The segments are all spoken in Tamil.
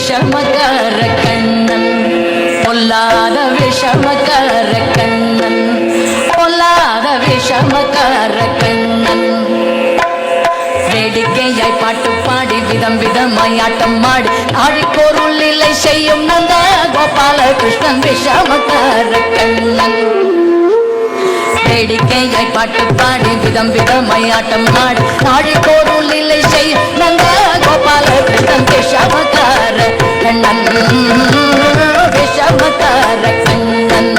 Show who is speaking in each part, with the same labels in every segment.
Speaker 1: விஷமக்கார கண்ணன், பொல்லாத விஷமக்கார கண்ணன், பொல்லாத விஷமக்கார கண்ணன். வேடிக்கையாய் பாட்டு பாடி விதம் விதமாய் ஆட்டம் ஆடி ஆழிக்கோருள் இல்லை செய்யும் நந்த கோபால கிருஷ்ணன் விஷமக்கார கண்ணன். வேடிக்கையாய் பாட்டு பாடி விதம் விதமாய் ஆட்டம் ஆடி ஆழிக்கோருள் இல்லை செய்யும் நந்த கோபால கிருஷ்ணன் விஷமக்கார கண்ணன், விஷமக்கார கண்ணன்.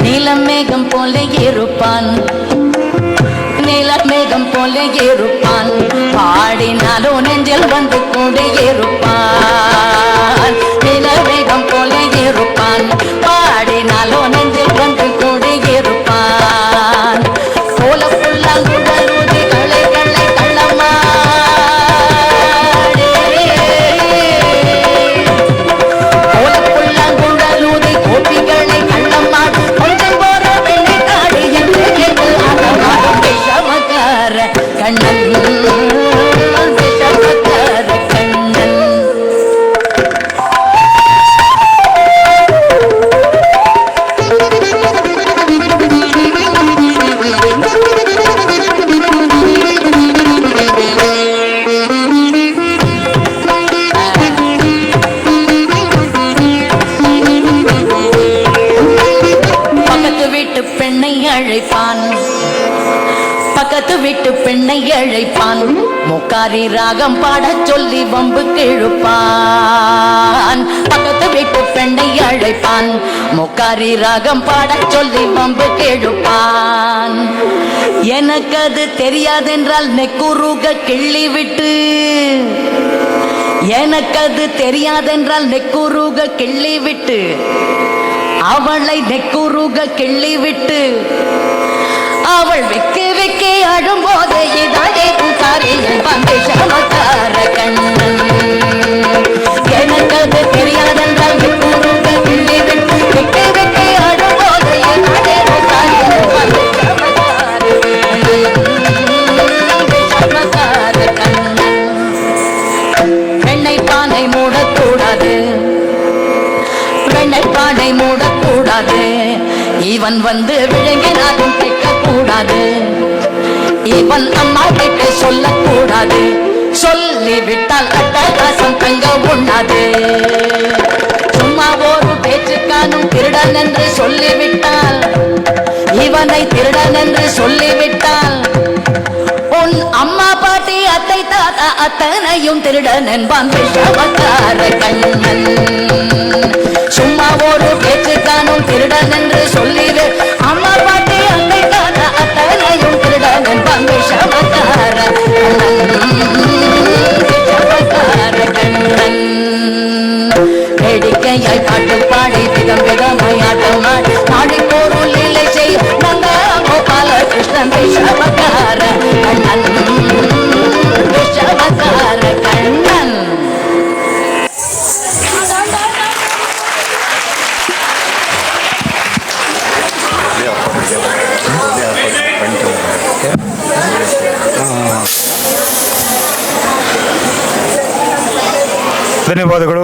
Speaker 1: நீலமேகம் போல இருப்பான், நீலமேகம் போல இருப்பான், பாடினாலோ நெஞ்சில் வந்து கொண்டு இருப்பான். நீலமேகம் போல இருப்பான், பாடினாலோ நெஞ்சில் வந்து கொண்டு இருப்பான். கோல புல்லாங்குழலூதி களை களை கள்ளமாடி, கோல புல்லாங்குழலூதி கோபிகளை கள்ளமாடி கொஞ்சம் போற வெள்ளி காடி என்று கேட்டு ஆடமாடும் விஷமக்கார கண்ணன், விஷமக்கார கண்ணன். பக்கத்து வீட்டு பெண்ணை அழைப்பான், பக்கத்து வீட்டு பெண்ணை அழைப்பான், முக்காரி ராகம் பாடச் சொல்லி வம்பு கிழுப்பான். பக்கத்து வீட்டு பெண்ணை அழைப்பான், முக்காரி ராகம் பாடச் சொல்லி வம்பு கிழுப்பான். எனக்கு அது தெரியாதென்றால் நெக்குருக கிள்ளி விட்டு, எனக்கு அது தெரியாதென்றால் நெக்குருக கிள்ளி விட்டு, அவளை நெக்குருக கிள்ளி விட்டு, அவள் வெக்கே வெக்கே அழும்போது இதாலே விஷமக்கார கண்ணன். எனக்கு அது தெரியாதென்றால் நெக்குருக கிள்ளி விட்டு, வெக்கே வெக்கே அழும்போது இதாலே விஷமக்கார கண்ணன். வெண்ணை பானை மூடக்கூடாது, வெண்ணை பானை மூடக்கூடாது, இவன் வந்து விழுங்கினாலும் கேட்கக்கூடாது, இவன் அம்மா கிட்ட சொல்லக்கூடாது, சொல்லிவிட்டால் அட்டகாசம் தங்க உண்ணாது. சும்மா ஒரு பேச்சுக்கானும் திருடன் என்று சொல்லிவிட்டால், இவனை திருடன் என்று சொல்லிவிட்டால், உன் அம்மா பாட்டி அத்தை தாத்தா அத்தனையும் திருடன் என்பான் விஷமக்கார கண்ணன். சும்மா ஒரு பேச்சுக்கானும் திருடன் என்று சொல்லிடு, அம்மா பாட்டி அத்தை தாத்தா அத்தனையும் திருடன் என்பான் விஷமக்கார கண்ணன், விஷமக்கார கண்ணன். வேடிக்கையாய் பாட்டு பாடி விதம் விதமாய் ஆட்டம் ஆடி ஆடிக்கோருள் இல்லை செய் நந்த கோபால கிருஷ்ணன் விஷமக்கார கண்ணன், விஷமக்கார கண்ணன்.
Speaker 2: ಧನ್ಯವಾದಗಳು.